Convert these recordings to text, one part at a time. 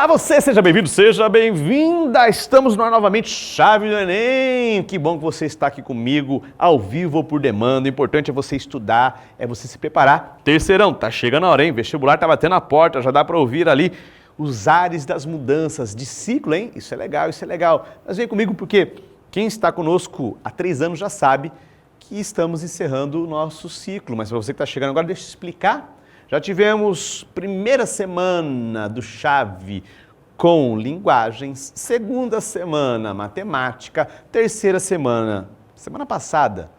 Olá, você, seja bem-vindo, seja bem-vinda! Estamos no ar novamente, Chave do Enem! Que bom que você está aqui comigo, ao vivo ou por demanda. O importante é você estudar, é você se preparar. Terceirão, tá chegando a hora, hein? Vestibular tá batendo a porta, já dá para ouvir ali os ares das mudanças de ciclo, hein? Isso é legal, isso é legal. Mas vem comigo porque quem está conosco há 3 anos já sabe que estamos encerrando o nosso ciclo. Mas para você que está chegando agora, deixa eu explicar. Já tivemos primeira semana do Chave com linguagens, segunda semana matemática, terceira semana passada,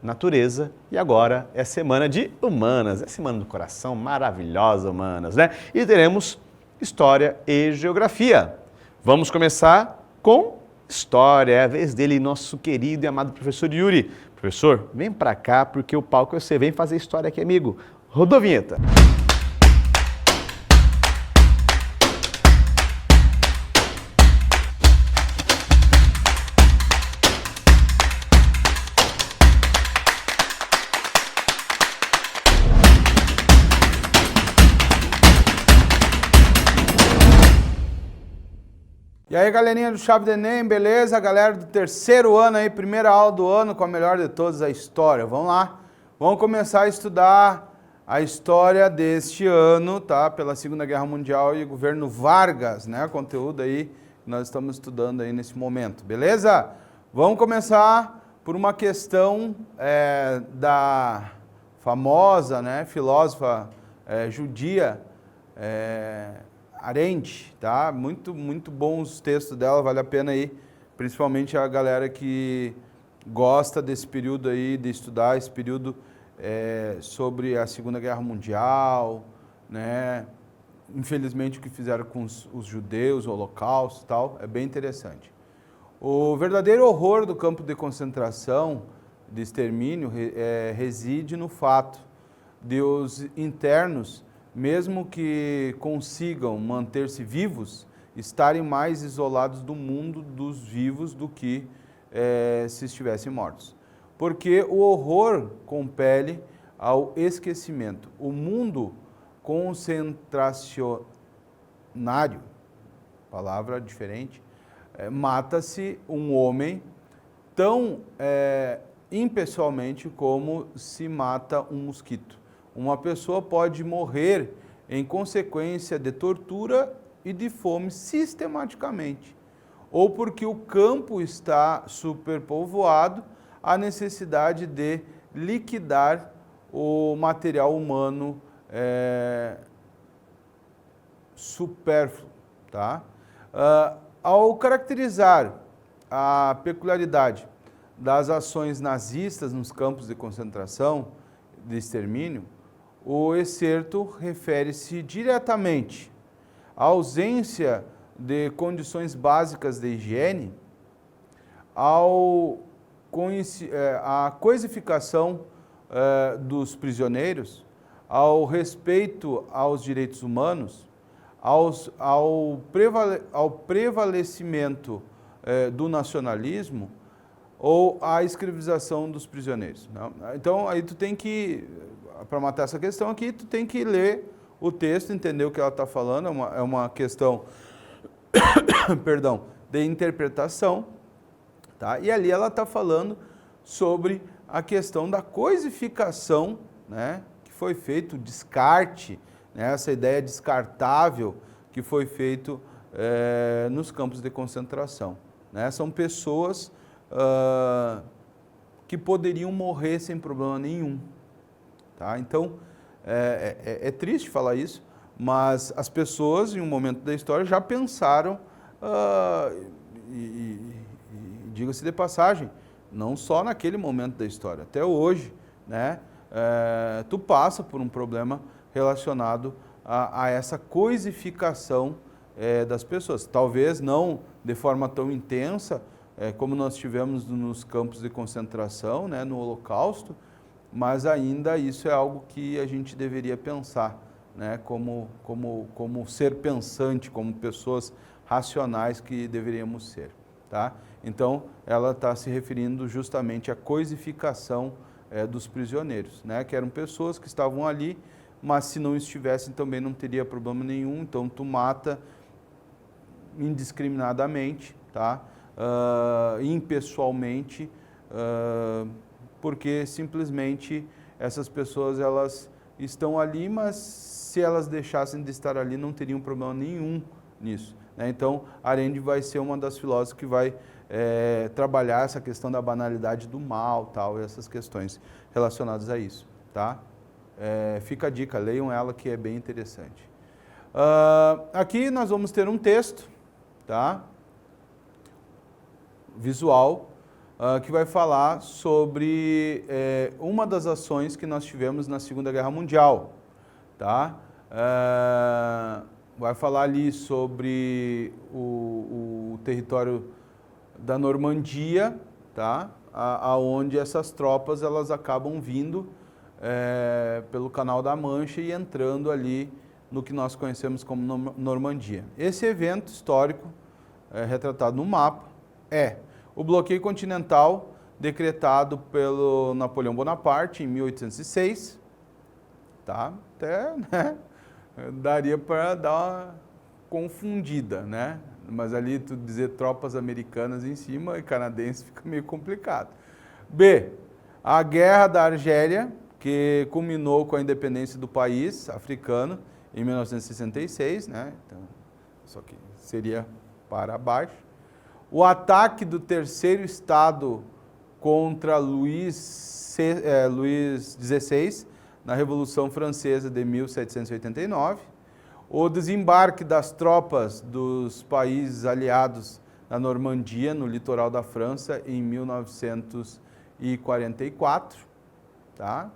natureza, e agora é semana de humanas, é semana do coração, maravilhosa humanas, né? E teremos história e geografia. Vamos começar com história, é a vez dele, nosso querido e amado professor Yuri. Professor, vem pra cá porque o palco é você, vem fazer história aqui, amigo. Rodou a vinheta. E aí, galerinha do Chave do Enem, beleza? Galera do terceiro ano aí, primeira aula do ano com a melhor de todas, a história. Vamos lá, vamos começar a estudar a história deste ano, tá? Pela Segunda Guerra Mundial e governo Vargas, né? Conteúdo aí que nós estamos estudando aí nesse momento, beleza? Vamos começar por uma questão da famosa, né, filósofa judia Arendt, tá? Muito bons os textos dela, vale a pena aí, principalmente a galera que gosta desse período aí, de estudar esse período sobre a Segunda Guerra Mundial, né? Infelizmente o que fizeram com os judeus, o Holocausto e tal, é bem interessante. O verdadeiro horror do campo de concentração, de extermínio, reside no fato de os internos, mesmo que consigam manter-se vivos, estarem mais isolados do mundo dos vivos do que se estivessem mortos. Porque o horror compele ao esquecimento. O mundo concentracionário, palavra diferente, mata-se um homem tão impessoalmente como se mata um mosquito. Uma pessoa pode morrer em consequência de tortura e de fome sistematicamente, ou porque o campo está superpovoado, a necessidade de liquidar o material humano supérfluo. Tá? Ao caracterizar a peculiaridade das ações nazistas nos campos de concentração, de extermínio, o excerto refere-se diretamente à ausência de condições básicas de higiene, à coisificação dos prisioneiros, ao respeito aos direitos humanos, ao prevalecimento do nacionalismo ou à escravização dos prisioneiros. Então, aí tu tem que, para matar essa questão aqui, tu tem que ler o texto, entender o que ela está falando, é uma questão perdão, de interpretação. Tá? E ali ela está falando sobre a questão da coisificação, né, que foi feito, o descarte, né, essa ideia descartável que foi feito nos campos de concentração. Né? São pessoas que poderiam morrer sem problema nenhum. Tá? Então, é triste falar isso, mas as pessoas, em um momento da história, já pensaram diga-se de passagem, não só naquele momento da história, até hoje, né, tu passa por um problema relacionado a essa coisificação das pessoas. Talvez não de forma tão intensa como nós tivemos nos campos de concentração, né, no Holocausto, mas ainda isso é algo que a gente deveria pensar, né, como ser pensante, como pessoas racionais que deveríamos ser. Tá? Então, ela está se referindo justamente à coisificação dos prisioneiros, né? Que eram pessoas que estavam ali, mas se não estivessem também não teria problema nenhum, então tu mata indiscriminadamente, tá? Impessoalmente, porque simplesmente essas pessoas elas estão ali, mas se elas deixassem de estar ali não teriam problema nenhum nisso, né? Então, Arendt vai ser uma das filósofas que vai trabalhar essa questão da banalidade do mal, tal, e essas questões relacionadas a isso, tá? Fica a dica, leiam ela que é bem interessante. Aqui nós vamos ter um texto, tá? Visual, que vai falar sobre uma das ações que nós tivemos na Segunda Guerra Mundial, tá? Vai falar ali sobre o território da Normandia, tá? Aonde essas tropas elas acabam vindo pelo Canal da Mancha e entrando ali no que nós conhecemos como Normandia. Esse evento histórico, retratado no mapa, é o bloqueio continental decretado pelo Napoleão Bonaparte em 1806, tá? Até, né, daria para dar uma confundida, né? Mas ali tu dizer tropas americanas em cima e canadenses fica meio complicado. B, a Guerra da Argélia, que culminou com a independência do país africano em 1966, né? Então, só que seria para baixo. O ataque do Terceiro Estado contra Luís XVI na Revolução Francesa de 1789. O desembarque das tropas dos países aliados na Normandia, no litoral da França, em 1944, tá?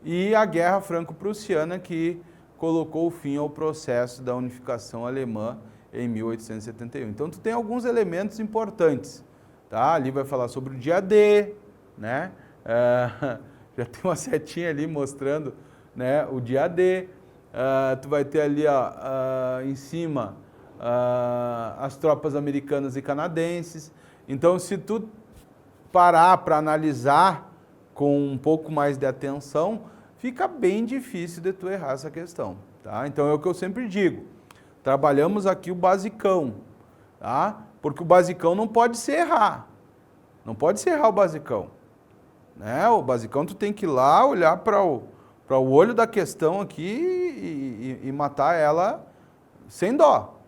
E a Guerra Franco-Prussiana, que colocou fim ao processo da unificação alemã em 1871. Então, tu tem alguns elementos importantes, tá? Ali vai falar sobre o dia D, né? Já tem uma setinha ali mostrando, né, o dia D. Tu vai ter ali em cima as tropas americanas e canadenses. Então, se tu parar para analisar com um pouco mais de atenção, fica bem difícil de tu errar essa questão, tá? Então, é o que eu sempre digo. Trabalhamos aqui o basicão, tá? Porque o basicão não pode se errar. Não pode se errar o basicão, né? O basicão tu tem que ir lá, olhar para o olho da questão aqui e matar ela sem dó,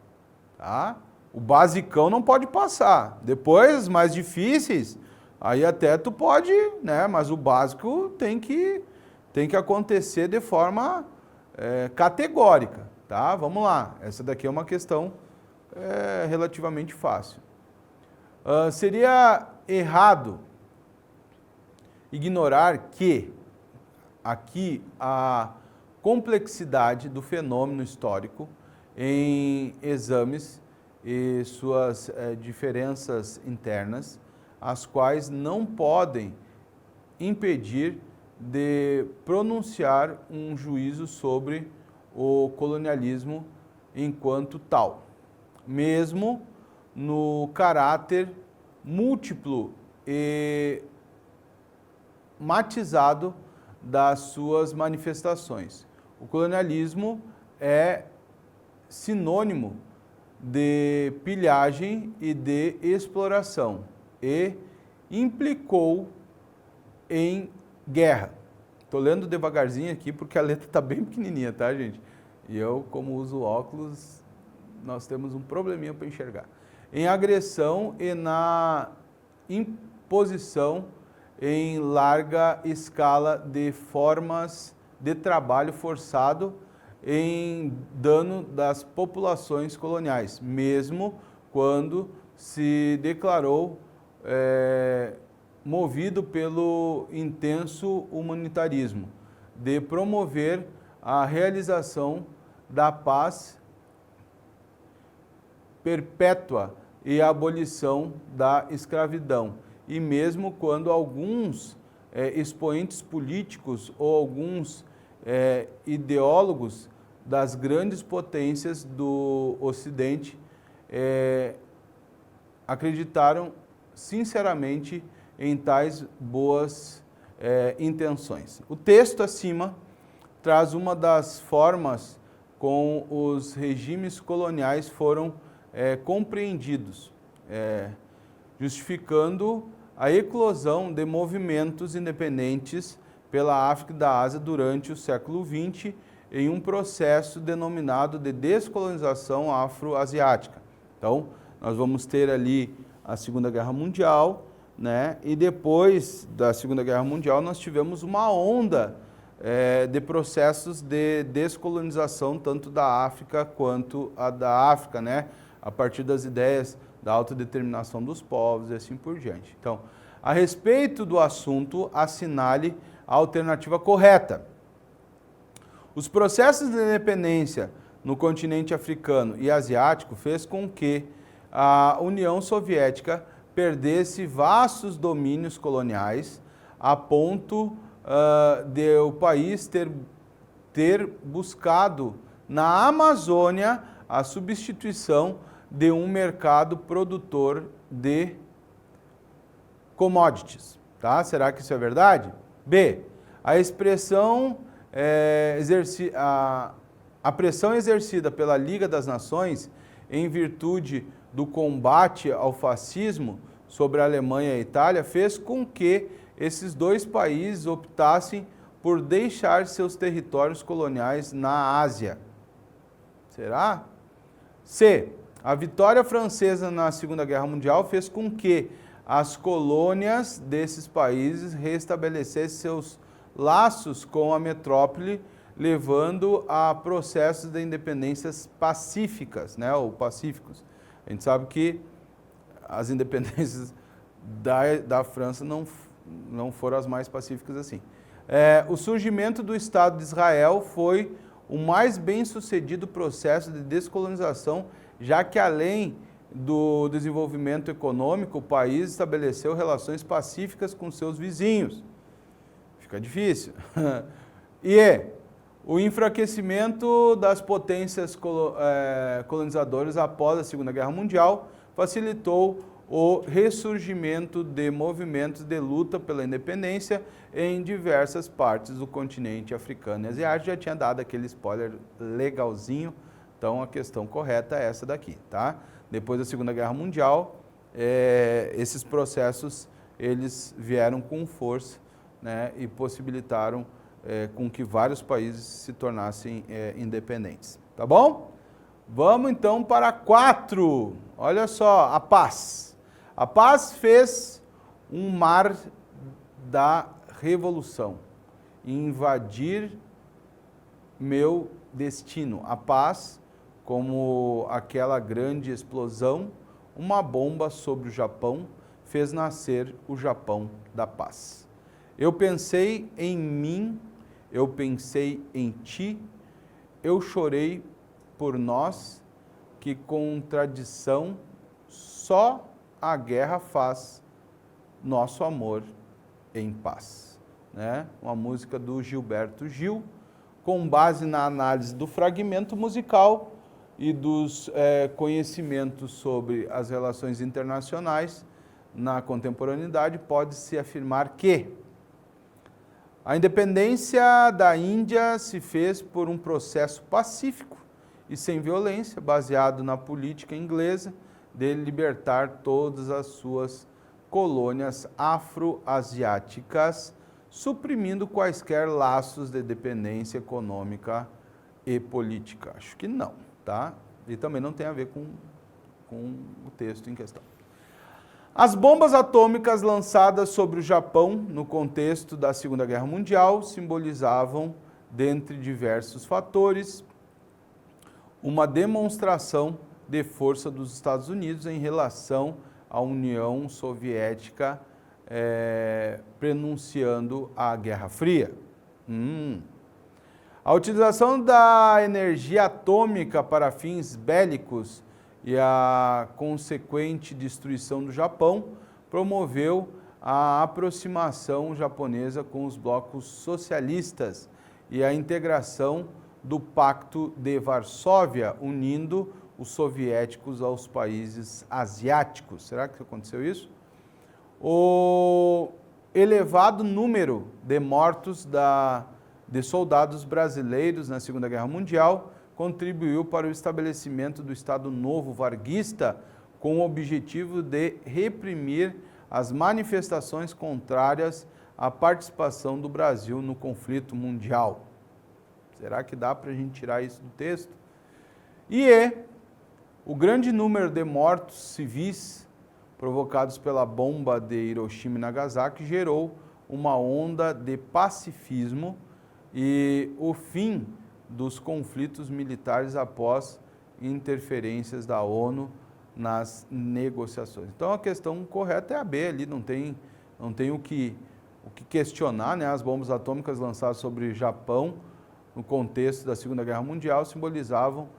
tá? O basicão não pode passar. Depois, mais difíceis, aí até tu pode, né? Mas o básico tem que acontecer de forma categórica, tá? Vamos lá. Essa daqui é uma questão relativamente fácil. Seria errado ignorar que aqui a complexidade do fenômeno histórico em exames e suas diferenças internas, as quais não podem impedir de pronunciar um juízo sobre o colonialismo enquanto tal, mesmo no caráter múltiplo e matizado das suas manifestações. O colonialismo é sinônimo de pilhagem e de exploração e implicou em guerra. Estou lendo devagarzinho aqui porque a letra está bem pequenininha, tá, gente? E eu, como uso óculos, nós temos um probleminha para enxergar. Em agressão e na imposição em larga escala de formas de trabalho forçado em dano das populações coloniais, mesmo quando se declarou movido pelo intenso humanitarismo, de promover a realização da paz perpétua e a abolição da escravidão. E mesmo quando alguns expoentes políticos ou alguns ideólogos das grandes potências do Ocidente acreditaram sinceramente em tais boas intenções. O texto acima traz uma das formas com os regimes coloniais foram compreendidos, justificando a eclosão de movimentos independentes pela África e da Ásia durante o século XX em um processo denominado de descolonização afro-asiática. Então, nós vamos ter ali a Segunda Guerra Mundial, né? E depois da Segunda Guerra Mundial nós tivemos uma onda de processos de descolonização tanto da África quanto a da África, né? A partir das ideias da autodeterminação dos povos e assim por diante. Então, a respeito do assunto, assinale a alternativa correta. Os processos de independência no continente africano e asiático fez com que a União Soviética perdesse vastos domínios coloniais a ponto de o país ter buscado na Amazônia a substituição de um mercado produtor de commodities. Tá? Será que isso é verdade? B. A expressão a pressão exercida pela Liga das Nações em virtude do combate ao fascismo sobre a Alemanha e a Itália fez com que esses dois países optassem por deixar seus territórios coloniais na Ásia. Será? C. A vitória francesa na Segunda Guerra Mundial fez com que as colônias desses países restabelecessem seus laços com a metrópole, levando a processos de independências pacíficas, né, ou pacíficos. A gente sabe que as independências da França não foram as mais pacíficas assim. O surgimento do Estado de Israel foi o mais bem-sucedido processo de descolonização, já que além do desenvolvimento econômico, o país estabeleceu relações pacíficas com seus vizinhos. Fica difícil. E o enfraquecimento das potências colonizadoras após a Segunda Guerra Mundial facilitou o ressurgimento de movimentos de luta pela independência em diversas partes do continente africano e asiático. Já tinha dado aquele spoiler legalzinho, então a questão correta é essa daqui, tá? Depois da Segunda Guerra Mundial, esses processos eles vieram com força, né, e possibilitaram com que vários países se tornassem independentes. Tá bom? Vamos então para 4. Olha só, a paz. A paz fez um mar da revolução, invadir meu destino. A paz, como aquela grande explosão, uma bomba sobre o Japão, fez nascer o Japão da paz. Eu pensei em mim, eu pensei em ti, eu chorei por nós, que contradição, só a guerra faz nosso amor em paz. Né? Uma música do Gilberto Gil, com base na análise do fragmento musical e dos conhecimentos sobre as relações internacionais na contemporaneidade, pode-se afirmar que a independência da Índia se fez por um processo pacífico e sem violência, baseado na política inglesa de libertar todas as suas colônias afro-asiáticas, suprimindo quaisquer laços de dependência econômica e política. Acho que não, tá? E também não tem a ver com o texto em questão. As bombas atômicas lançadas sobre o Japão no contexto da Segunda Guerra Mundial simbolizavam, dentre diversos fatores, uma demonstração de força dos Estados Unidos em relação à União Soviética, prenunciando a Guerra Fria. A utilização da energia atômica para fins bélicos e a consequente destruição do Japão promoveu a aproximação japonesa com os blocos socialistas e a integração do Pacto de Varsóvia, unindo os soviéticos aos países asiáticos. Será que aconteceu isso? O elevado número de mortos de soldados brasileiros na Segunda Guerra Mundial contribuiu para o estabelecimento do Estado Novo Varguista com o objetivo de reprimir as manifestações contrárias à participação do Brasil no conflito mundial. Será que dá para a gente tirar isso do texto? O grande número de mortos civis provocados pela bomba de Hiroshima e Nagasaki gerou uma onda de pacifismo e o fim dos conflitos militares após interferências da ONU nas negociações. Então a questão correta é a B ali, não tem o que questionar, né? As bombas atômicas lançadas sobre o Japão no contexto da Segunda Guerra Mundial simbolizavam,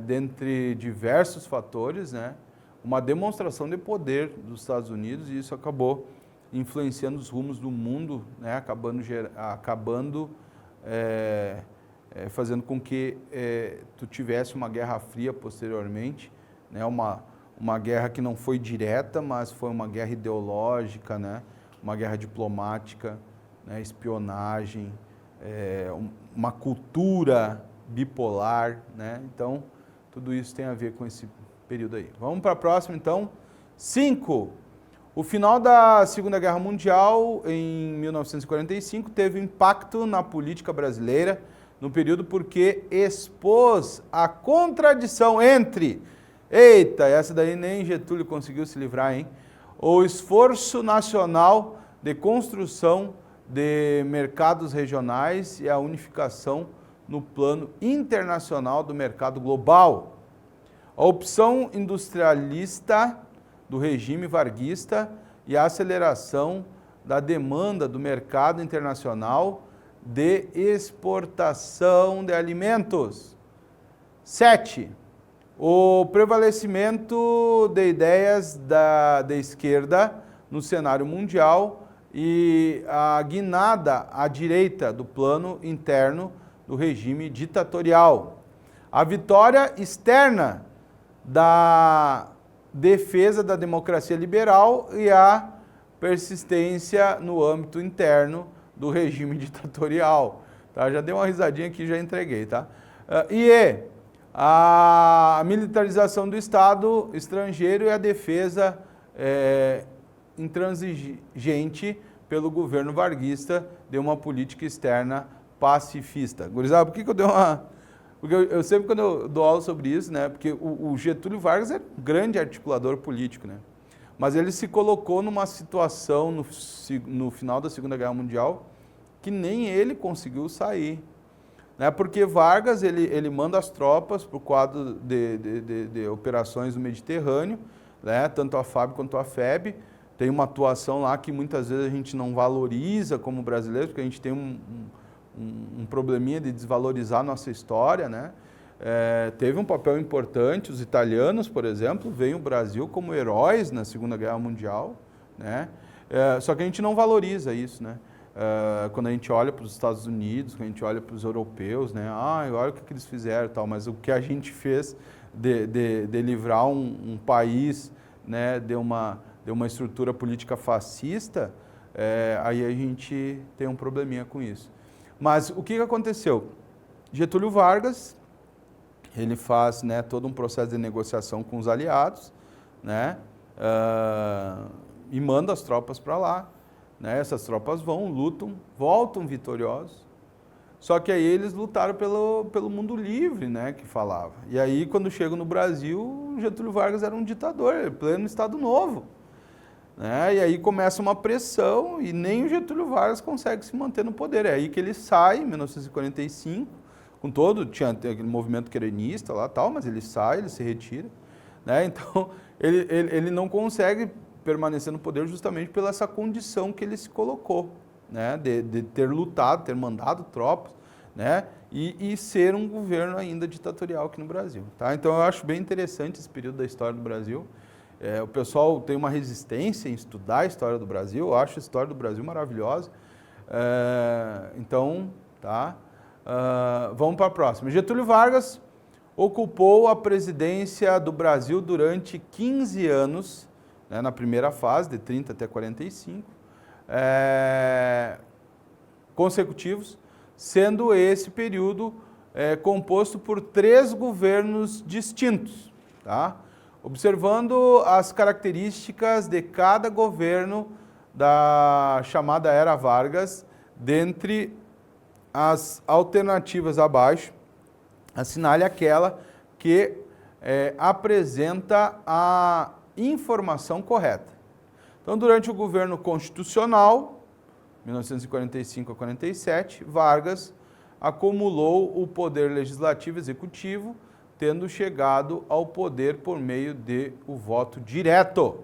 dentre diversos fatores, né, uma demonstração de poder dos Estados Unidos, e isso acabou influenciando os rumos do mundo, né, acabando fazendo com que tu tivesse uma guerra fria posteriormente, né, uma guerra que não foi direta, mas foi uma guerra ideológica, né, uma guerra diplomática, né, espionagem, uma cultura bipolar, né? Então, tudo isso tem a ver com esse período aí. Vamos para a próxima, então. 5. O final da Segunda Guerra Mundial, em 1945, teve impacto na política brasileira no período porque expôs a contradição entre... Eita, essa daí nem Getúlio conseguiu se livrar, hein? O esforço nacional de construção de mercados regionais e a unificação no plano internacional do mercado global. A opção industrialista do regime varguista e a aceleração da demanda do mercado internacional de exportação de alimentos. 7. O prevalecimento de ideias da esquerda no cenário mundial e a guinada à direita do plano interno do regime ditatorial. A vitória externa da defesa da democracia liberal e a persistência no âmbito interno do regime ditatorial. Tá? Já dei uma risadinha aqui, já entreguei. Tá? A militarização do Estado estrangeiro e a defesa intransigente pelo governo varguista de uma política externa pacifista. Gurizada, por que eu dei uma... Porque eu sempre, quando eu dou aula sobre isso, né? Porque o Getúlio Vargas é um grande articulador político, né? Mas ele se colocou numa situação no final da Segunda Guerra Mundial que nem ele conseguiu sair. Né? Porque Vargas, ele manda as tropas para o quadro de operações no Mediterrâneo, né? Tanto a FAB quanto a FEB. Tem uma atuação lá que muitas vezes a gente não valoriza como brasileiro, porque a gente tem um probleminha de desvalorizar a nossa história, né? Teve um papel importante, os italianos, por exemplo, veem o Brasil como heróis na Segunda Guerra Mundial, né? Só que a gente não valoriza isso, né? Quando a gente olha para os Estados Unidos, quando a gente olha para os europeus, né? Olha o que eles fizeram e tal, mas o que a gente fez de livrar um país, né, de uma estrutura política fascista, aí a gente tem um probleminha com isso. Mas o que aconteceu? Getúlio Vargas, ele faz, né, todo um processo de negociação com os aliados, né, e manda as tropas para lá. Né, essas tropas vão, lutam, voltam vitoriosos. Só que aí eles lutaram pelo mundo livre, né, que falava. E aí, quando chegam no Brasil, Getúlio Vargas era um ditador, pleno Estado Novo. Né? E aí começa uma pressão e nem o Getúlio Vargas consegue se manter no poder. É aí que ele sai, em 1945, com tinha aquele movimento querenista lá tal, mas ele sai, ele se retira. Né? Então, ele não consegue permanecer no poder justamente pela essa condição que ele se colocou, né? De ter lutado, ter mandado tropas, né? E ser um governo ainda ditatorial aqui no Brasil. Tá? Então, eu acho bem interessante esse período da história do Brasil. O pessoal tem uma resistência em estudar a história do Brasil, eu acho a história do Brasil maravilhosa. Então, tá? Vamos para a próxima. Getúlio Vargas ocupou a presidência do Brasil durante 15 anos, né, na primeira fase, de 30 até 45, consecutivos, sendo esse período composto por 3 governos distintos, tá? Observando as características de cada governo da chamada Era Vargas, dentre as alternativas abaixo, assinale aquela que apresenta a informação correta. Então, durante o governo constitucional, 1945 a 47, Vargas acumulou o poder legislativo e executivo, tendo chegado ao poder por meio de o voto direto.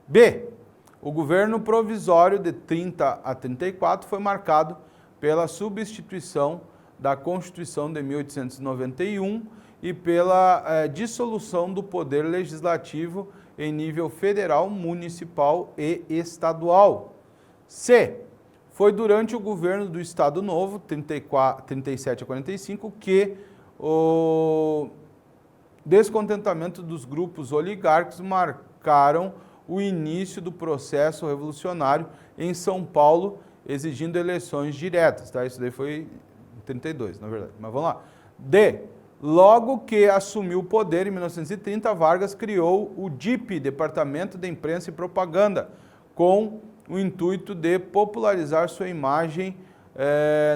B. O governo provisório de 30 a 34 foi marcado pela substituição da Constituição de 1891 e pela dissolução do poder legislativo em nível federal, municipal e estadual. C. Foi durante o governo do Estado Novo, 37 a 45, que o descontentamento dos grupos oligárquicos marcaram o início do processo revolucionário em São Paulo, exigindo eleições diretas. Tá? Isso daí foi em 32, na verdade. Mas vamos lá. D. Logo que assumiu o poder, em 1930, Vargas criou o DIP, Departamento de Imprensa e Propaganda, com o intuito de popularizar sua imagem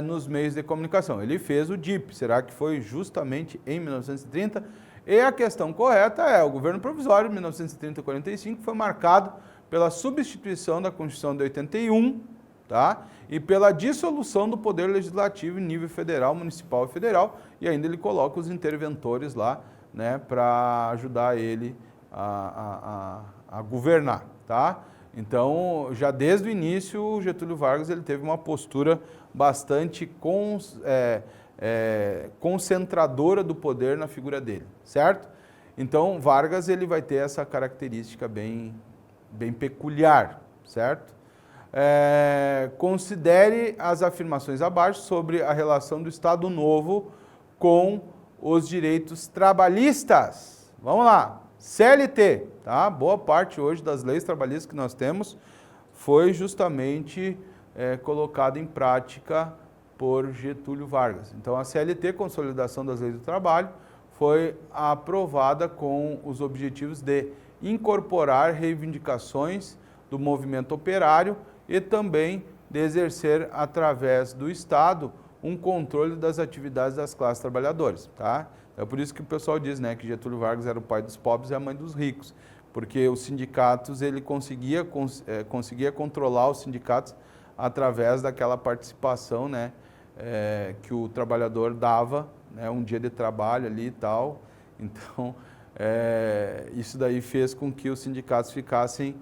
nos meios de comunicação. Ele fez o DIP, será que foi justamente em 1930? E a questão correta é, o governo provisório de 1930-45 foi marcado pela substituição da Constituição de 81, tá? E pela dissolução do poder legislativo em nível federal, municipal e federal, e ainda ele coloca os interventores lá, né, para ajudar ele a governar, tá? Então, já desde o início, o Getúlio Vargas ele teve uma postura bastante concentradora do poder na figura dele, certo? Então, Vargas ele vai ter essa característica bem peculiar, certo? Considere as afirmações abaixo sobre a relação do Estado Novo com os direitos trabalhistas. Vamos lá. CLT, tá? Boa parte hoje das leis trabalhistas que nós temos foi justamente colocada em prática por Getúlio Vargas. Então, a CLT, Consolidação das Leis do Trabalho, foi aprovada com os objetivos de incorporar reivindicações do movimento operário e também de exercer, através do Estado, um controle das atividades das classes trabalhadoras, tá? É por isso que o pessoal diz, né, que Getúlio Vargas era o pai dos pobres e a mãe dos ricos, porque os sindicatos, ele conseguia controlar os sindicatos através daquela participação, né, que o trabalhador dava, né, um dia de trabalho ali e tal. Então, isso daí fez com que os sindicatos ficassem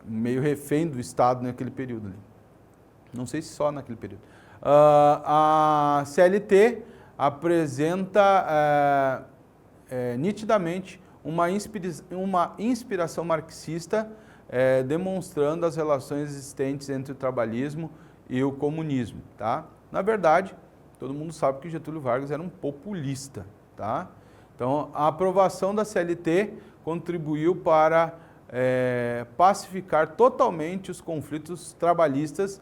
meio refém do Estado naquele período ali. Não sei se só naquele período. A CLT apresenta nitidamente uma inspiração marxista, demonstrando as relações existentes entre o trabalhismo e o comunismo, tá? Na verdade, todo mundo sabe que Getúlio Vargas era um populista, tá? Então, a aprovação da CLT contribuiu para pacificar totalmente os conflitos trabalhistas,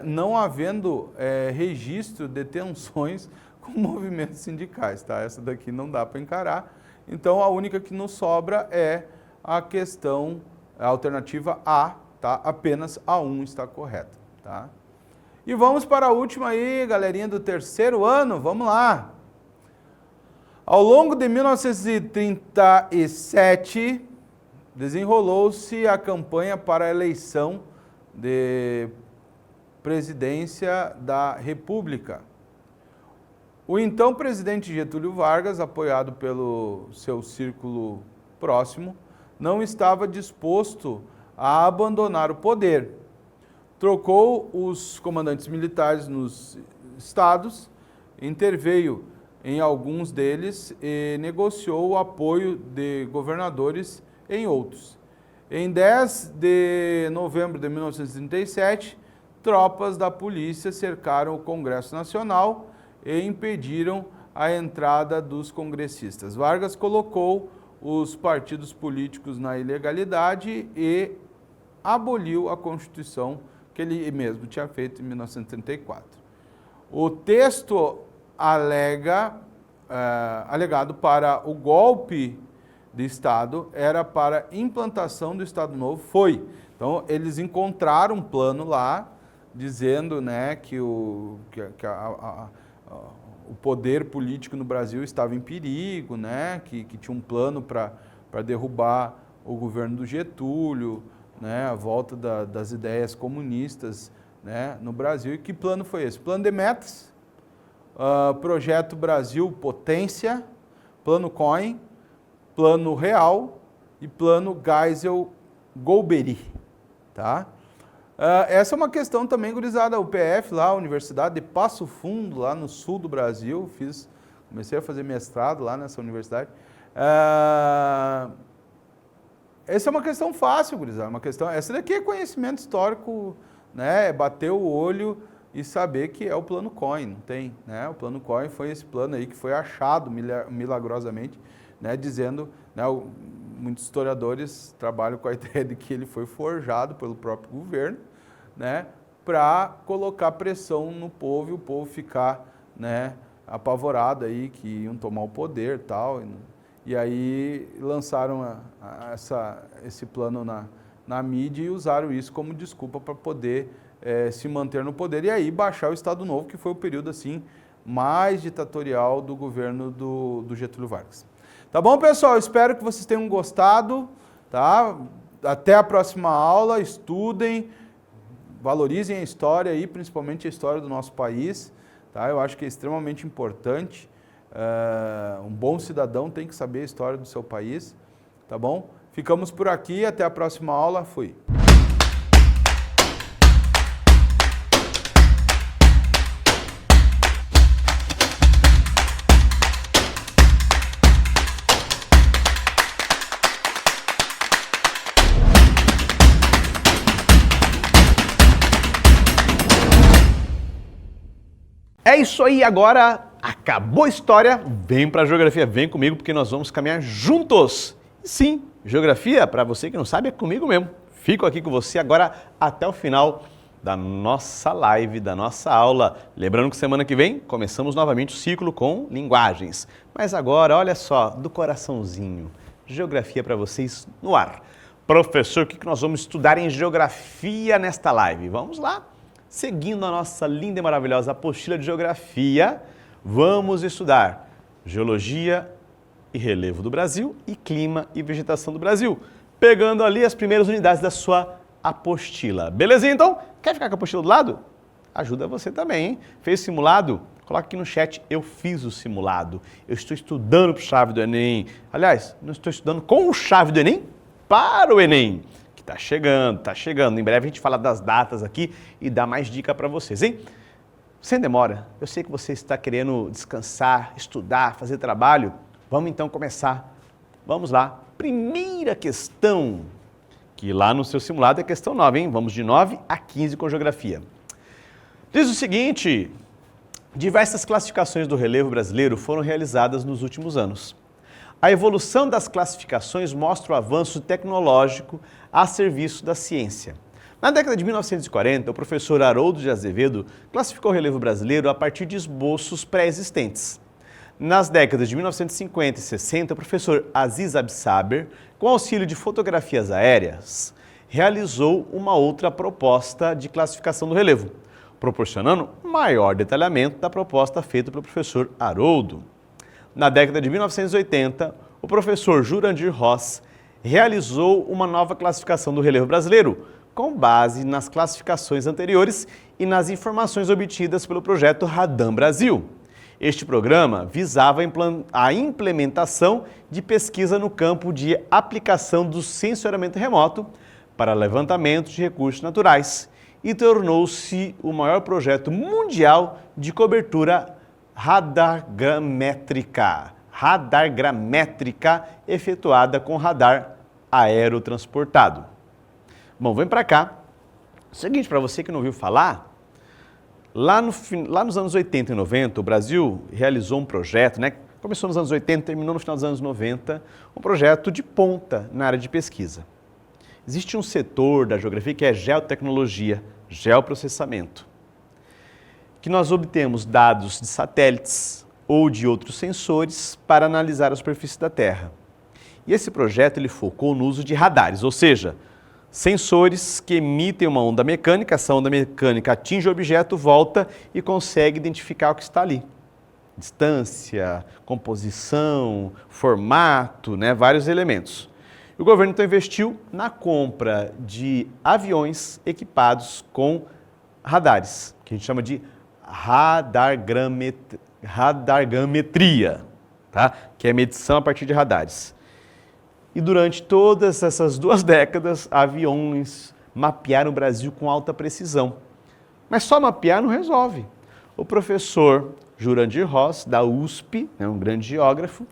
não havendo registro de tensões com movimentos sindicais, tá? Essa daqui não dá para encarar. Então, a única que nos sobra é a questão, a alternativa A, tá? Apenas a 1 está correta, tá? E vamos para a última aí, galerinha do terceiro ano, vamos lá. Ao longo de 1937, desenrolou-se a campanha para a eleição de presidência da República. O então presidente Getúlio Vargas, apoiado pelo seu círculo próximo, não estava disposto a abandonar o poder. Trocou os comandantes militares nos estados, interveio em alguns deles e negociou o apoio de governadores em outros. Em 10 de novembro de 1937, tropas da polícia cercaram o Congresso Nacional e impediram a entrada dos congressistas. Vargas colocou os partidos políticos na ilegalidade e aboliu a Constituição que ele mesmo tinha feito em 1934. O texto alegado para o golpe de Estado, era para implantação do Estado Novo, foi. Então, eles encontraram um plano lá, dizendo, né, que o poder político no Brasil estava em perigo, né, que tinha um plano para derrubar o governo do Getúlio, né, a volta das ideias comunistas, né, no Brasil. E que plano foi esse? Plano de metas, Projeto Brasil Potência, Plano COIN, Plano Real e Plano Geisel-Golbery, tá? Essa é uma questão também, gurizada, o PF lá, a Universidade de Passo Fundo, lá no sul do Brasil, comecei a fazer mestrado lá nessa universidade. Essa é uma questão fácil, gurizada, essa daqui é conhecimento histórico, né, é bater o olho e saber que é o Plano COIN, não tem, né? O Plano COIN foi esse plano aí que foi achado milagrosamente, né, dizendo, né, muitos historiadores trabalham com a ideia de que ele foi forjado pelo próprio governo, né, para colocar pressão no povo e o povo ficar, né, apavorado aí que iam tomar o poder tal, e aí lançaram esse plano na mídia e usaram isso como desculpa para poder se manter no poder e aí baixar o Estado Novo, que foi o período assim mais ditatorial do governo do Getúlio Vargas. Tá bom, pessoal? Espero que vocês tenham gostado, tá? Até a próxima aula, estudem, valorizem a história aí, principalmente a história do nosso país, tá? Eu acho que é extremamente importante. Um bom cidadão tem que saber a história do seu país, tá bom? Ficamos por aqui, até a próxima aula, fui! É isso aí, agora acabou a história, vem para a geografia, vem comigo porque nós vamos caminhar juntos. Sim, geografia, para você que não sabe, é comigo mesmo. Fico aqui com você agora até o final da nossa live, da nossa aula. Lembrando que semana que vem começamos novamente o ciclo com linguagens. Mas agora, olha só, do coraçãozinho, geografia para vocês no ar. Professor, o que nós vamos estudar em geografia nesta live? Vamos lá. Seguindo a nossa linda e maravilhosa apostila de geografia, vamos estudar geologia e relevo do Brasil e clima e vegetação do Brasil, pegando ali as primeiras unidades da sua apostila. Belezinha, então? Quer ficar com a apostila do lado? Ajuda você também, hein? Fez simulado? Coloca aqui no chat, eu fiz o simulado. Eu estou estudando para o chave do Enem. Aliás, não estou estudando com o chave do Enem para o Enem. Tá chegando. Em breve a gente fala das datas aqui e dá mais dica para vocês, hein? Sem demora, eu sei que você está querendo descansar, estudar, fazer trabalho. Vamos então começar. Vamos lá. Primeira questão, que lá no seu simulado é questão 9, hein? Vamos de 9 a 15 com geografia. Diz o seguinte: diversas classificações do relevo brasileiro foram realizadas nos últimos anos. A evolução das classificações mostra o avanço tecnológico a serviço da ciência. Na década de 1940, o professor Haroldo de Azevedo classificou o relevo brasileiro a partir de esboços pré-existentes. Nas décadas de 1950 e 60, o professor Aziz Absaber, com auxílio de fotografias aéreas, realizou uma outra proposta de classificação do relevo, proporcionando maior detalhamento da proposta feita pelo professor Haroldo. Na década de 1980, o professor Jurandir Ross realizou uma nova classificação do relevo brasileiro, com base nas classificações anteriores e nas informações obtidas pelo projeto Radam Brasil. Este programa visava a implementação de pesquisa no campo de aplicação do sensoriamento remoto para levantamento de recursos naturais e tornou-se o maior projeto mundial de cobertura radargramétrica efetuada com radar aerotransportado. Bom, vem para cá. Seguinte, para você que não ouviu falar, lá nos anos 80 e 90, o Brasil realizou um projeto, né? Começou nos anos 80, terminou no final dos anos 90, um projeto de ponta na área de pesquisa. Existe um setor da geografia que é geotecnologia, geoprocessamento, que nós obtemos dados de satélites ou de outros sensores para analisar a superfície da Terra. E esse projeto ele focou no uso de radares, ou seja, sensores que emitem uma onda mecânica, essa onda mecânica atinge o objeto, volta e consegue identificar o que está ali. Distância, composição, formato, vários elementos. E o governo então investiu na compra de aviões equipados com radares, que a gente chama de radargrametria, tá? Que é medição a partir de radares. E durante todas essas 2 décadas, aviões mapearam o Brasil com alta precisão. Mas só mapear não resolve. O professor Jurandir Ross, da USP, um grande geógrafo,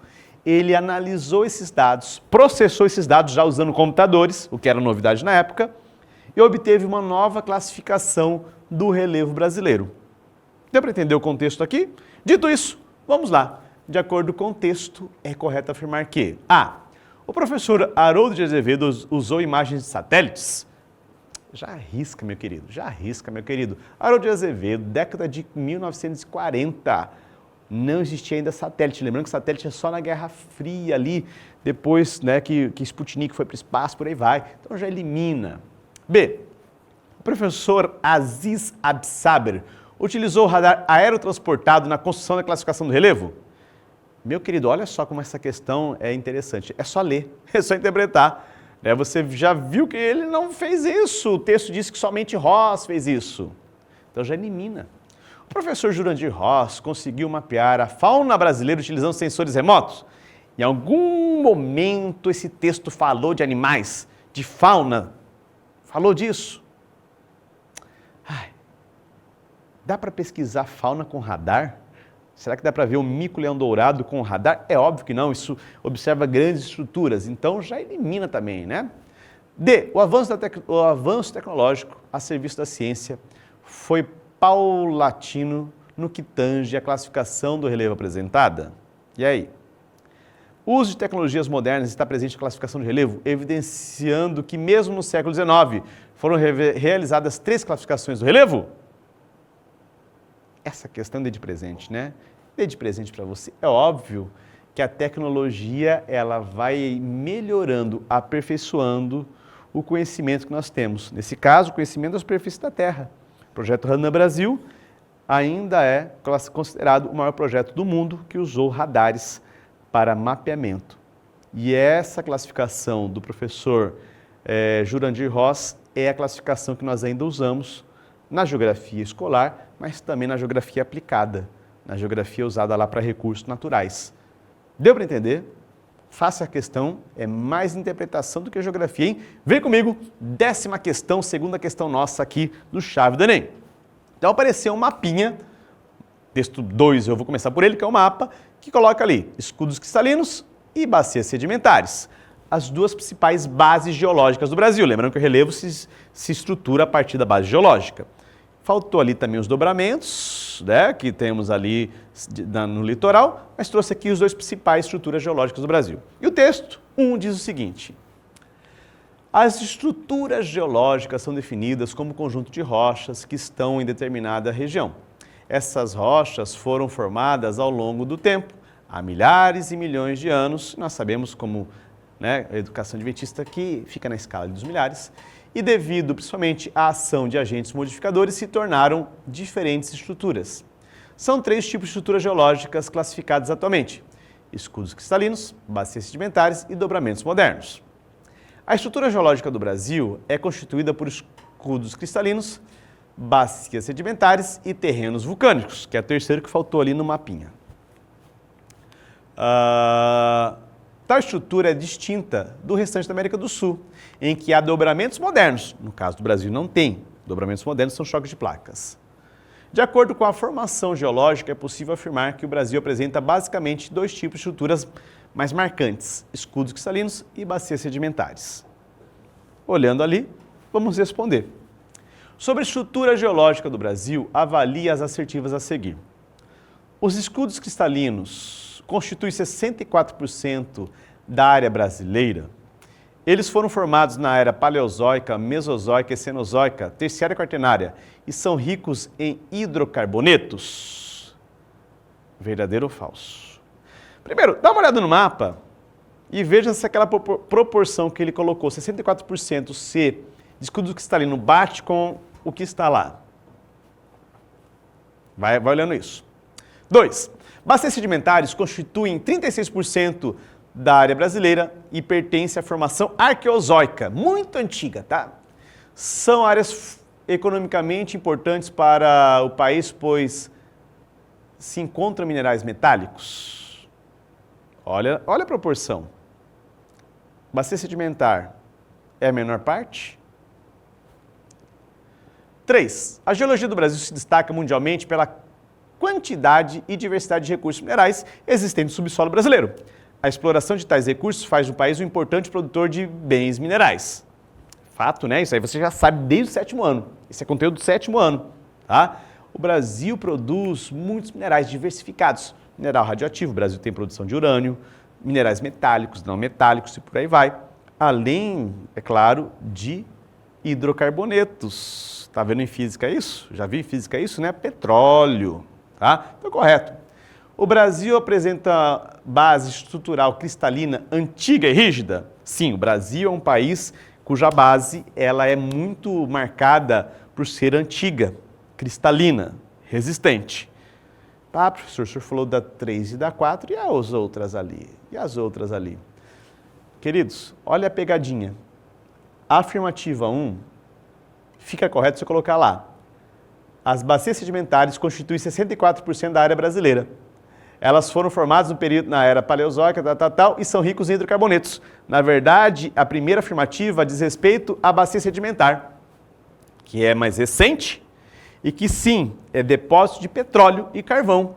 ele analisou esses dados, processou esses dados já usando computadores, o que era novidade na época, e obteve uma nova classificação do relevo brasileiro. Deu para entender o contexto aqui? Dito isso, vamos lá. De acordo com o texto, é correto afirmar que o professor Haroldo de Azevedo usou imagens de satélites. Já arrisca, meu querido, já arrisca, meu querido. Haroldo de Azevedo, década de 1940, não existia ainda satélite. Lembrando que satélite é só na Guerra Fria ali, depois que Sputnik foi para o espaço, por aí vai. Então já elimina. B. O professor Aziz Absaber utilizou o radar aerotransportado na construção da classificação do relevo? Meu querido, olha só como essa questão é interessante. É só ler, é só interpretar. Você já viu que ele não fez isso. O texto diz que somente Ross fez isso. Então já elimina. O professor Jurandir Ross conseguiu mapear a fauna brasileira utilizando sensores remotos. Em algum momento esse texto falou de animais, de fauna. Falou disso. Dá para pesquisar fauna com radar? Será que dá para ver o mico-leão-dourado com radar? É óbvio que não, isso observa grandes estruturas, então já elimina também, D. O avanço tecnológico a serviço da ciência foi paulatino no que tange a classificação do relevo apresentada? E aí? O uso de tecnologias modernas está presente na classificação de relevo, evidenciando que mesmo no século XIX foram realizadas 3 classificações do relevo? Essa questão dê de presente, Dê de presente para você. É óbvio que a tecnologia ela vai melhorando, aperfeiçoando o conhecimento que nós temos. Nesse caso, o conhecimento da superfície da Terra. O projeto RANAN Brasil ainda é considerado o maior projeto do mundo que usou radares para mapeamento. E essa classificação do professor Jurandir Ross é a classificação que nós ainda usamos na geografia escolar, mas também na geografia aplicada, na geografia usada lá para recursos naturais. Deu para entender? Faça a questão, é mais interpretação do que geografia, hein? Vem comigo, 10ª questão, segunda questão nossa aqui do Chave do Enem. Então apareceu um mapinha, texto 2, eu vou começar por ele, que é o mapa, que coloca ali escudos cristalinos e bacias sedimentares. As 2 principais bases geológicas do Brasil. Lembrando que o relevo se estrutura a partir da base geológica. Faltou ali também os dobramentos, que temos ali no litoral, mas trouxe aqui os 2 principais estruturas geológicas do Brasil. E o texto 1 diz o seguinte: as estruturas geológicas são definidas como conjunto de rochas que estão em determinada região. Essas rochas foram formadas ao longo do tempo, há milhares e milhões de anos. Nós sabemos como a educação adventista que fica na escala dos milhares, e devido principalmente à ação de agentes modificadores, se tornaram diferentes estruturas. São 3 tipos de estruturas geológicas classificadas atualmente: escudos cristalinos, bacias sedimentares e dobramentos modernos. A estrutura geológica do Brasil é constituída por escudos cristalinos, bacias sedimentares e terrenos vulcânicos, que é o terceiro que faltou ali no mapinha. Tal estrutura é distinta do restante da América do Sul, em que há dobramentos modernos. No caso do Brasil não tem. Dobramentos modernos são choques de placas. De acordo com a formação geológica, é possível afirmar que o Brasil apresenta basicamente 2 tipos de estruturas mais marcantes: escudos cristalinos e bacias sedimentares. Olhando ali, vamos responder. Sobre a estrutura geológica do Brasil, avalie as assertivas a seguir. Os escudos cristalinos constituem 64% da área brasileira. Eles foram formados na era paleozoica, mesozoica e cenozoica, terciária e quaternária, e são ricos em hidrocarbonetos. Verdadeiro ou falso? Primeiro, dá uma olhada no mapa e veja se aquela proporção que ele colocou, 64% C de escudo cristalino, bate com o que está lá. Vai olhando isso. 2. Bacias sedimentares constituem 36% da área brasileira e pertencem à formação arqueozoica, muito antiga, tá? São áreas economicamente importantes para o país, pois se encontram minerais metálicos. Olha a proporção. Bacia sedimentar é a menor parte? 3. A geologia do Brasil se destaca mundialmente pela quantidade e diversidade de recursos minerais existentes no subsolo brasileiro. A exploração de tais recursos faz do país um importante produtor de bens minerais. Fato, né? Isso aí você já sabe desde o 7º ano. Esse é conteúdo do 7º ano, tá? O Brasil produz muitos minerais diversificados. Mineral radioativo, o Brasil tem produção de urânio, minerais metálicos, não metálicos e por aí vai. Além, é claro, de hidrocarbonetos. Tá vendo em física isso? Já vi em física isso, né? Petróleo, tá? Então, correto. O Brasil apresenta base estrutural cristalina antiga e rígida? Sim, o Brasil é um país cuja base ela é muito marcada por ser antiga, cristalina, resistente. Tá, professor, o senhor falou da 3 e da 4 e as outras ali? E as outras ali? Queridos, olha a pegadinha. A afirmativa 1, fica correto se eu colocar lá. As bacias sedimentares constituem 64% da área brasileira. Elas foram formadas no período na era paleozoica, e são ricos em hidrocarbonetos. Na verdade, a primeira afirmativa diz respeito à bacia sedimentar, que é mais recente e que sim, é depósito de petróleo e carvão.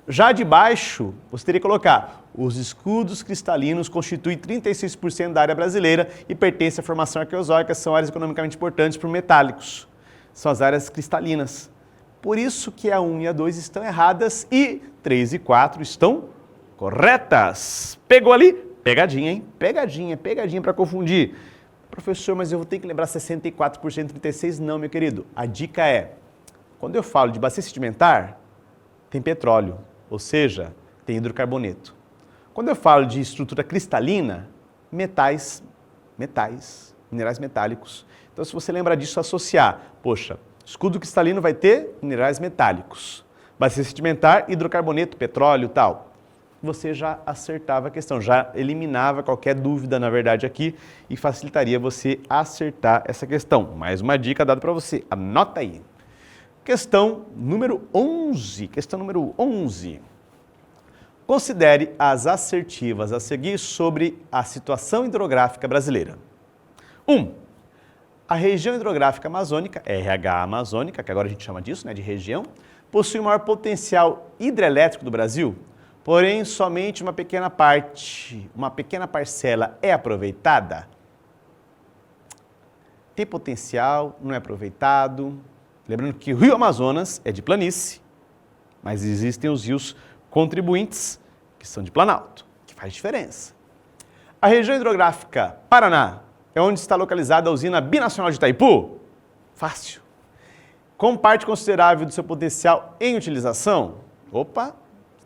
Já de baixo, você teria que colocar, os escudos cristalinos constituem 36% da área brasileira e pertencem à formação arqueozoica, são áreas economicamente importantes por metálicos. São as áreas cristalinas. Por isso que a 1 e a 2 estão erradas e 3 e 4 estão corretas. Pegou ali? Pegadinha, hein? Pegadinha para confundir. Professor, mas eu vou ter que lembrar 64%, 36%? Não, meu querido. A dica é, quando eu falo de bacia sedimentar, tem petróleo, ou seja, tem hidrocarboneto. Quando eu falo de estrutura cristalina, metais, minerais metálicos. Então, se você lembrar disso, associar, poxa, escudo cristalino vai ter minerais metálicos. Bacia sedimentar, hidrocarboneto, petróleo e tal. Você já acertava a questão, já eliminava qualquer dúvida, na verdade, aqui e facilitaria você acertar essa questão. Mais uma dica dada para você, anota aí. Questão número 11. Considere as assertivas a seguir sobre a situação hidrográfica brasileira. 1. A região hidrográfica amazônica, RH amazônica, que agora a gente chama disso, né, de região, possui o maior potencial hidrelétrico do Brasil, porém somente uma pequena parcela é aproveitada. Tem potencial, não é aproveitado. Lembrando que o Rio Amazonas é de planície, mas existem os rios contribuintes, que são de planalto, que faz diferença. A região hidrográfica Paraná é onde está localizada a usina binacional de Itaipu? Fácil. Com parte considerável do seu potencial em utilização? Opa,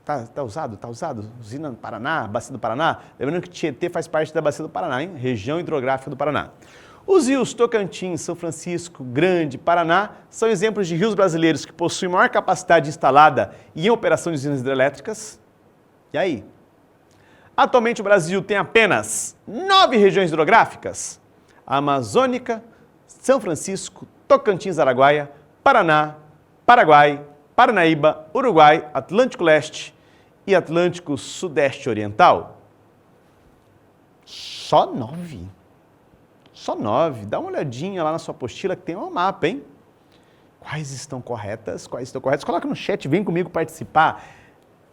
tá usado. Usina Paraná, Bacia do Paraná. Lembrando que Tietê faz parte da Bacia do Paraná, hein? Região hidrográfica do Paraná. Os rios Tocantins, São Francisco, Grande, Paraná são exemplos de rios brasileiros que possuem maior capacidade instalada e em operação de usinas hidrelétricas. E aí? Atualmente o Brasil tem apenas 9 regiões hidrográficas: Amazônica, São Francisco, Tocantins, Araguaia, Paraná, Paraguai, Paranaíba, Uruguai, Atlântico Leste e Atlântico Sudeste Oriental. Só 9. Só 9. Dá uma olhadinha lá na sua apostila que tem um mapa, hein? Quais estão corretas? Coloca no chat, vem comigo participar.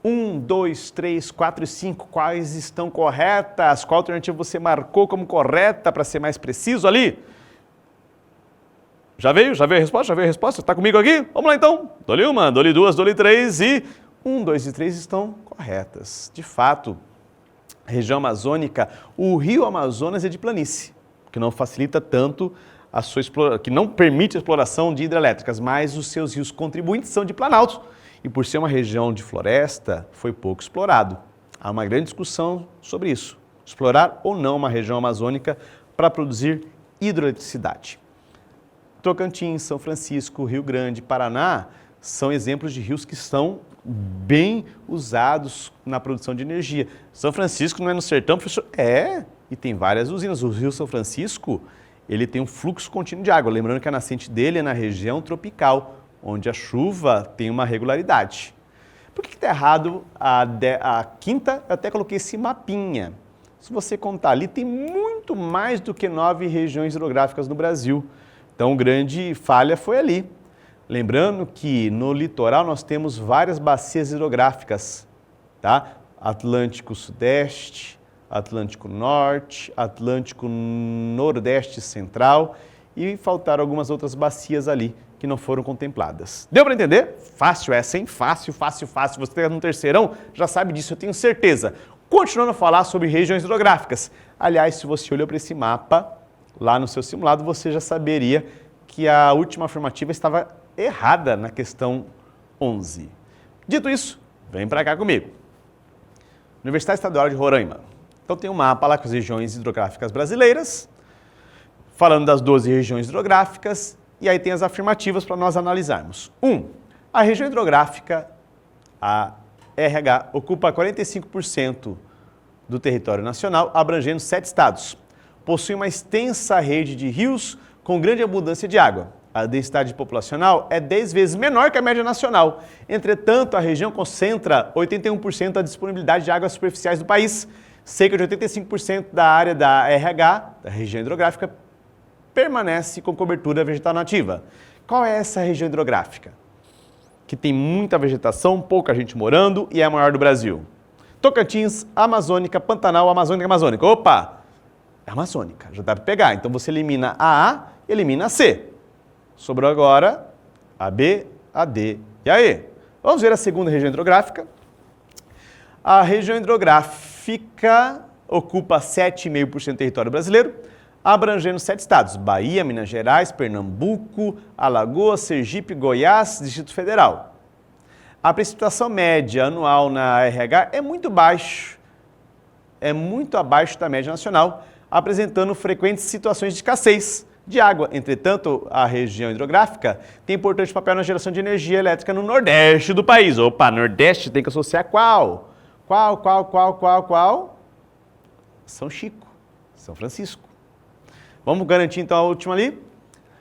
1, 2, 3, 4 e 5. Quais estão corretas? Qual alternativa você marcou como correta para ser mais preciso ali? Já veio a resposta? Está comigo aqui? Vamos lá então. Dou-lhe uma, dou-lhe duas, dou-lhe três e 1, 2 e 3 estão corretas. De fato, região amazônica, o rio Amazonas é de planície, que não facilita tanto a sua que não permite a exploração de hidrelétricas, mas os seus rios contribuintes são de planalto e por ser uma região de floresta, foi pouco explorado. Há uma grande discussão sobre isso, explorar ou não uma região amazônica para produzir hidroeletricidade. Tocantins, São Francisco, Rio Grande, Paraná são exemplos de rios que são bem usados na produção de energia. São Francisco não é no sertão, professor? É, e tem várias usinas. O Rio São Francisco, ele tem um fluxo contínuo de água. Lembrando que a nascente dele é na região tropical, onde a chuva tem uma regularidade. Por que está errado a quinta? Eu até coloquei esse mapinha. Se você contar ali, tem muito mais do que 9 regiões hidrográficas no Brasil. Então, grande falha foi ali. Lembrando que no litoral nós temos várias bacias hidrográficas, tá? Atlântico Sudeste, Atlântico Norte, Atlântico Nordeste Central e faltaram algumas outras bacias ali que não foram contempladas. Deu para entender? Fácil essa, hein? Fácil, fácil, fácil. Você está no terceirão, já sabe disso, eu tenho certeza. Continuando a falar sobre regiões hidrográficas. Aliás, se você olhou para esse mapa lá no seu simulado, você já saberia que a última afirmativa estava errada na questão 11. Dito isso, vem para cá comigo. Universidade Estadual de Roraima. Então tem um mapa lá com as regiões hidrográficas brasileiras, falando das 12 regiões hidrográficas, e aí tem as afirmativas para nós analisarmos. 1. A região hidrográfica, a RH, ocupa 45% do território nacional, abrangendo 7 estados. Possui uma extensa rede de rios com grande abundância de água. A densidade populacional é 10 vezes menor que a média nacional. Entretanto, a região concentra 81% da disponibilidade de águas superficiais do país. Cerca de 85% da área da RH, da região hidrográfica, permanece com cobertura vegetal nativa. Qual é essa região hidrográfica? Que tem muita vegetação, pouca gente morando e é a maior do Brasil. Tocantins, Amazônica, Pantanal, Amazônica. Opa! É amazônica, já dá para pegar. Então você elimina a e elimina a C. Sobrou agora a B, a D e a E. Vamos ver a segunda região hidrográfica. A região hidrográfica ocupa 7,5% do território brasileiro, abrangendo 7 estados: Bahia, Minas Gerais, Pernambuco, Alagoas, Sergipe, Goiás, Distrito Federal. A precipitação média anual na RH é muito baixa, é muito abaixo da média nacional, apresentando frequentes situações de escassez de água. Entretanto, a região hidrográfica tem importante papel na geração de energia elétrica no Nordeste do país. Opa, Nordeste tem que associar qual? Qual? São Chico, São Francisco. Vamos garantir então a última ali?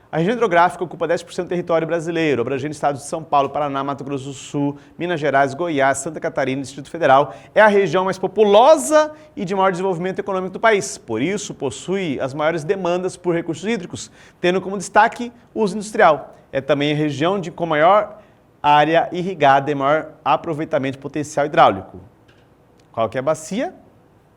A região hidrográfica ocupa 10% do território brasileiro, abrangendo estados de São Paulo, Paraná, Mato Grosso do Sul, Minas Gerais, Goiás, Santa Catarina e Distrito Federal. É a região mais populosa e de maior desenvolvimento econômico do país. Por isso, possui as maiores demandas por recursos hídricos, tendo como destaque o uso industrial. É também a região com maior área irrigada e maior aproveitamento de potencial hidráulico. Qual que é a bacia?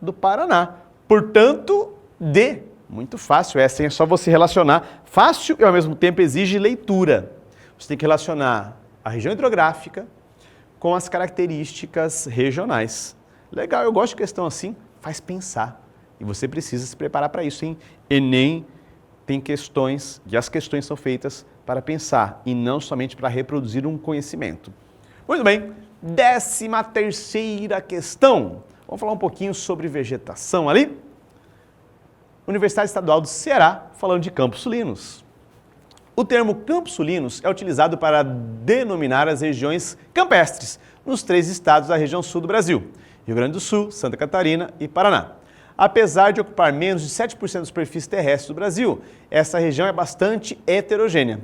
Do Paraná. Portanto, D. Muito fácil, essa é só você relacionar. Fácil e ao mesmo tempo exige leitura. Você tem que relacionar a região hidrográfica com as características regionais. Legal, eu gosto de questão assim, faz pensar. E você precisa se preparar para isso, hein? Enem tem questões, e as questões são feitas para pensar e não somente para reproduzir um conhecimento. Muito bem, 13ª questão. Vamos falar um pouquinho sobre vegetação ali? Universidade Estadual do Ceará, falando de campos sulinos. O termo campos sulinos é utilizado para denominar as regiões campestres nos 3 estados da região sul do Brasil: Rio Grande do Sul, Santa Catarina e Paraná. Apesar de ocupar menos de 7% da superfície terrestre do Brasil, essa região é bastante heterogênea,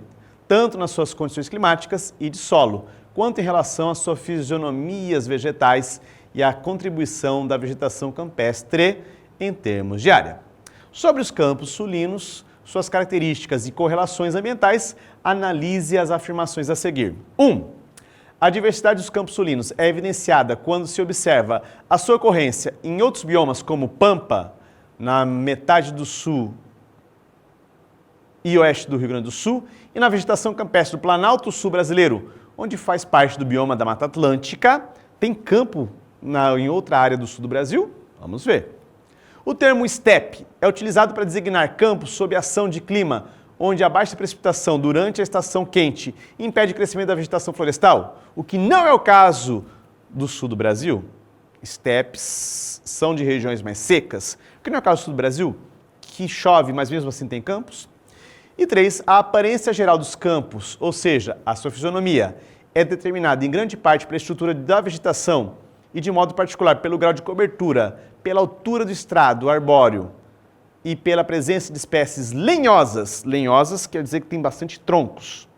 tanto nas suas condições climáticas e de solo, quanto em relação às suas fisionomias vegetais e à contribuição da vegetação campestre em termos de área. Sobre os campos sulinos, suas características e correlações ambientais, analise as afirmações a seguir. 1. A diversidade dos campos sulinos é evidenciada quando se observa a sua ocorrência em outros biomas, como Pampa, na metade do sul e oeste do Rio Grande do Sul, e na vegetação campestre do Planalto Sul brasileiro, onde faz parte do bioma da Mata Atlântica. Tem campo em outra área do sul do Brasil? Vamos ver. O termo estepe é utilizado para designar campos sob ação de clima, onde a baixa precipitação durante a estação quente impede o crescimento da vegetação florestal, o que não é o caso do sul do Brasil. Estepes são de regiões mais secas, o que não é o caso do sul do Brasil, que chove, mas mesmo assim tem campos. E 3, a aparência geral dos campos, ou seja, a sua fisionomia, é determinada em grande parte pela estrutura da vegetação e, de modo particular, pelo grau de cobertura, pela altura do estrado arbóreo e pela presença de espécies lenhosas. Lenhosas quer dizer que tem bastante troncos.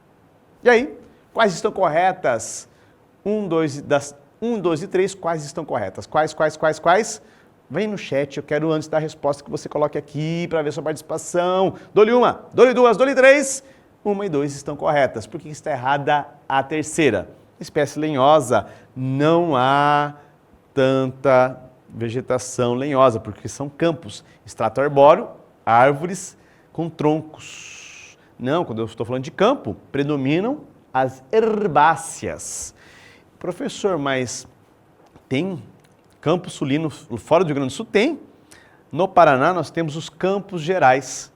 E aí, quais estão corretas? 1, 2 e 3, quais estão corretas? Quais? Vem no chat, eu quero antes da resposta que você coloque aqui para ver sua participação. Dou-lhe 1, dou-lhe 2, dou-lhe 3. 1 e 2 estão corretas. Por que está errada a terceira? Espécie lenhosa, não há tanta vegetação lenhosa, porque são campos, extrato arbóreo, árvores com troncos. Não, quando eu estou falando de campo, predominam as herbáceas. Professor, mas tem campo sulino fora do Rio Grande do Sul? Tem. No Paraná nós temos os Campos Gerais,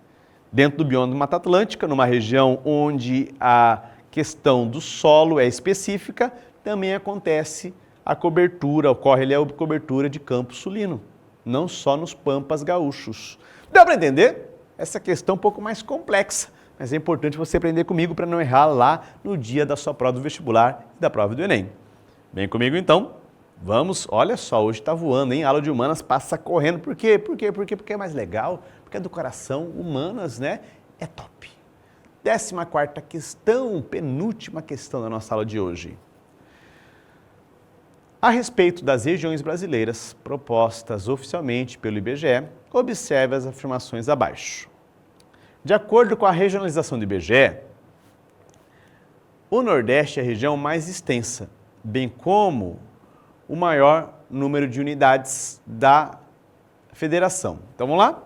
dentro do bioma da Mata Atlântica, numa região onde a questão do solo é específica, também acontece a cobertura, ocorre ali a cobertura de campo sulino, não só nos pampas gaúchos. Deu para entender? Essa questão é um pouco mais complexa, mas é importante você aprender comigo para não errar lá no dia da sua prova do vestibular e da prova do Enem. Vem comigo então, vamos, olha só, hoje está voando, hein? A aula de humanas passa correndo, por quê? Porque é mais legal, porque é do coração, humanas, né? É top. 14ª questão, penúltima questão da nossa aula de hoje. A respeito das regiões brasileiras propostas oficialmente pelo IBGE, observe as afirmações abaixo. De acordo com a regionalização do IBGE, o Nordeste é a região mais extensa, bem como o maior número de unidades da federação. Então vamos lá?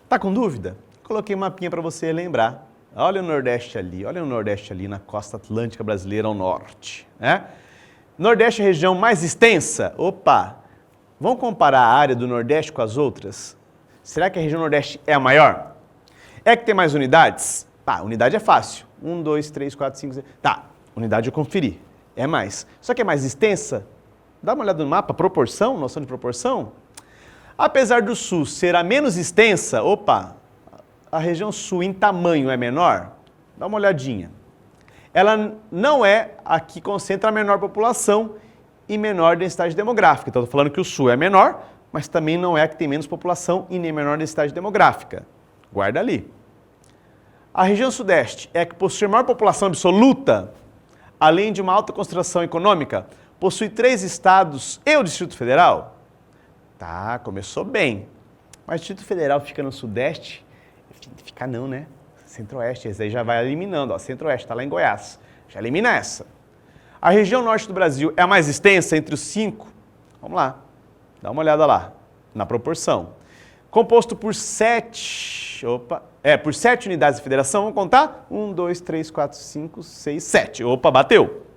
Tá com dúvida? Coloquei um mapinha para você lembrar. Olha o Nordeste ali na costa atlântica brasileira ao norte, né? Nordeste é a região mais extensa? Opa! Vamos comparar a área do Nordeste com as outras? Será que a região Nordeste é a maior? É que tem mais unidades? Tá, unidade é fácil. 1, 2, 3, 4, 5, 6... Tá, unidade eu conferi. É mais. Só que é mais extensa? Dá uma olhada no mapa, proporção, noção de proporção. Apesar do Sul ser a menos extensa, opa, a região Sul em tamanho é menor? Dá uma olhadinha. Ela não é a que concentra a menor população e menor densidade demográfica. Então, estou falando que o Sul é menor, mas também não é a que tem menos população e nem menor densidade demográfica. Guarda ali. A região Sudeste é a que possui maior população absoluta, além de uma alta concentração econômica, possui 3 estados e o Distrito Federal? Tá, começou bem. Mas o Distrito Federal fica no Sudeste? Fica não, né? Centro-Oeste, esse aí já vai eliminando, ó, Centro-Oeste, está lá em Goiás, já elimina essa. A região Norte do Brasil é a mais extensa entre os 5? Vamos lá, dá uma olhada lá, na proporção. Composto por 7 unidades de federação, vamos contar? 1, 2, 3, 4, 5, 6, 7. Opa, bateu.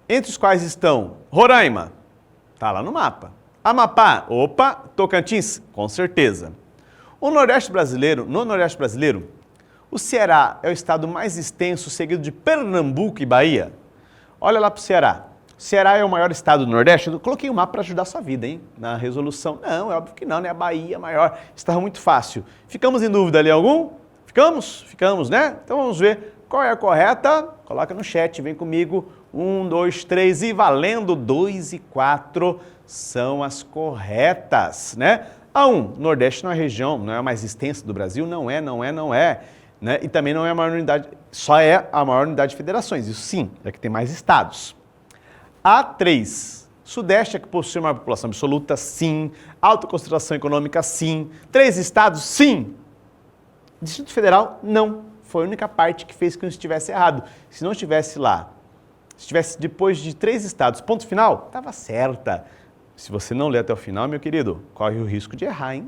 Entre os quais estão Roraima, tá lá no mapa. Amapá, opa, Tocantins, com certeza. No Nordeste brasileiro, o Ceará é o estado mais extenso, seguido de Pernambuco e Bahia. Olha lá para o Ceará. O Ceará é o maior estado do Nordeste? Eu coloquei um mapa para ajudar a sua vida, hein? Na resolução. Não, é óbvio que não, né? A Bahia é maior. Estava muito fácil. Ficamos em dúvida ali algum? Ficamos? Ficamos, né? Então vamos ver qual é a correta. Coloca no chat, vem comigo. 1, 2, 3 e valendo. 2 e 4 são as corretas, né? A 1, Nordeste não é a região, não é a mais extensa do Brasil? Não é. Né? E também não é a maior unidade, só é a maior unidade de federações, isso sim, é que tem mais estados. A3, Sudeste é que possui maior população absoluta? Sim. Alta concentração econômica? Sim. 3 estados? Sim. Distrito Federal? Não. Foi a única parte que fez que não estivesse errado. Se não estivesse lá, se estivesse depois de 3 estados, ponto final, estava certa. Se você não ler até o final, meu querido, corre o risco de errar, hein?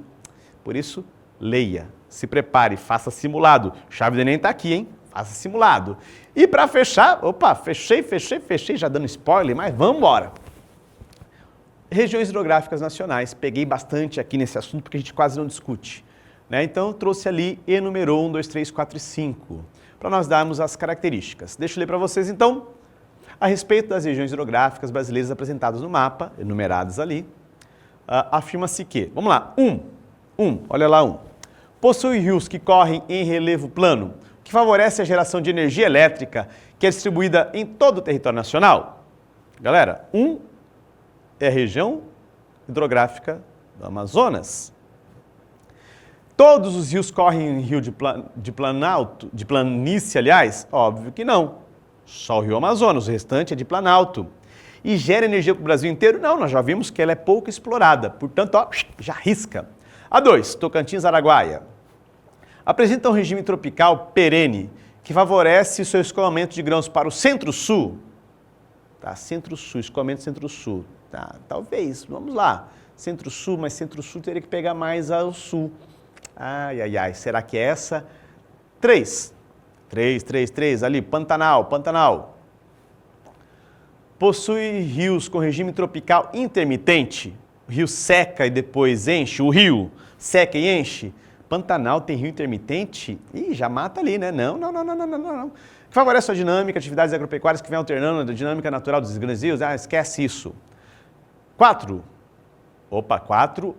Por isso, leia, se prepare, faça simulado. Chave do Enem está aqui, hein? Faça simulado. E para fechar, opa, fechei, já dando spoiler, mas vamos embora. Regiões hidrográficas nacionais. Peguei bastante aqui nesse assunto porque a gente quase não discute, né? Então, eu trouxe ali, enumerou 1, 2, 3, 4 e 5, para nós darmos as características. Deixa eu ler para vocês, então, a respeito das regiões hidrográficas brasileiras apresentadas no mapa, enumeradas ali. Afirma-se que, vamos lá, olha lá 1. Possui rios que correm em relevo plano, que favorece a geração de energia elétrica, que é distribuída em todo o território nacional. Galera, 1 é a região hidrográfica do Amazonas. Todos os rios correm em rio de planície, aliás? Óbvio que não. Só o rio Amazonas, o restante é de planalto. E gera energia para o Brasil inteiro? Não, nós já vimos que ela é pouco explorada. Portanto, ó, já risca. A 2, Tocantins, Araguaia. Apresenta um regime tropical perene, que favorece o seu escoamento de grãos para o centro-sul. Tá, centro-sul, escoamento centro-sul. Tá, talvez, vamos lá. Centro-sul, mas centro-sul teria que pegar mais ao sul. Ai, ai, ai, será que é essa? 3, ali, Pantanal. Possui rios com regime tropical intermitente. O rio seca e depois enche. O rio seca e enche. Pantanal tem rio intermitente? Ih, já mata ali, né? Não. Que favorece a dinâmica, atividades agropecuárias que vem alternando a dinâmica natural dos grandes rios. Esquece isso. 4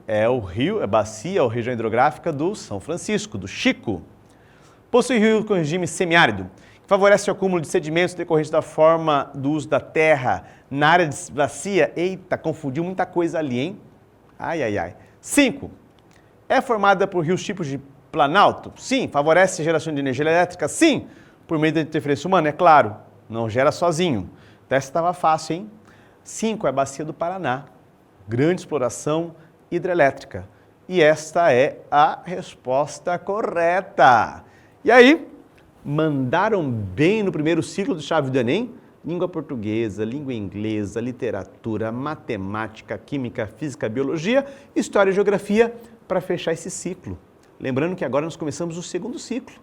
é o rio, é bacia, ou região hidrográfica do São Francisco, do Chico. Possui rio com regime semiárido, que favorece o acúmulo de sedimentos decorrentes da forma do uso da terra na área de bacia. Eita, confundiu muita coisa ali, hein? Ai, ai, ai. 5. É formada por rios tipos de planalto? Sim. Favorece a geração de energia elétrica? Sim. Por meio da interferência humana? É claro. Não gera sozinho. Então essa estava fácil, hein? 5 é a bacia do Paraná. Grande exploração hidrelétrica. E esta é a resposta correta. E aí, mandaram bem no primeiro ciclo do Chave do Enem? Língua portuguesa, língua inglesa, literatura, matemática, química, física, biologia, história e geografia para fechar esse ciclo. Lembrando que agora nós começamos o segundo ciclo,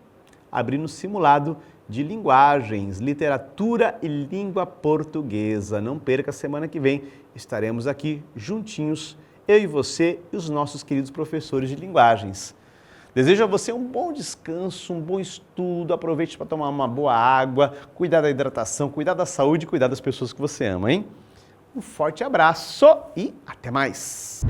abrindo o simulado de linguagens, literatura e língua portuguesa. Não perca, semana que vem estaremos aqui juntinhos, eu e você e os nossos queridos professores de linguagens. Desejo a você um bom descanso, um bom estudo, aproveite para tomar uma boa água, cuidar da hidratação, cuidar da saúde e cuidar das pessoas que você ama, hein? Um forte abraço e até mais!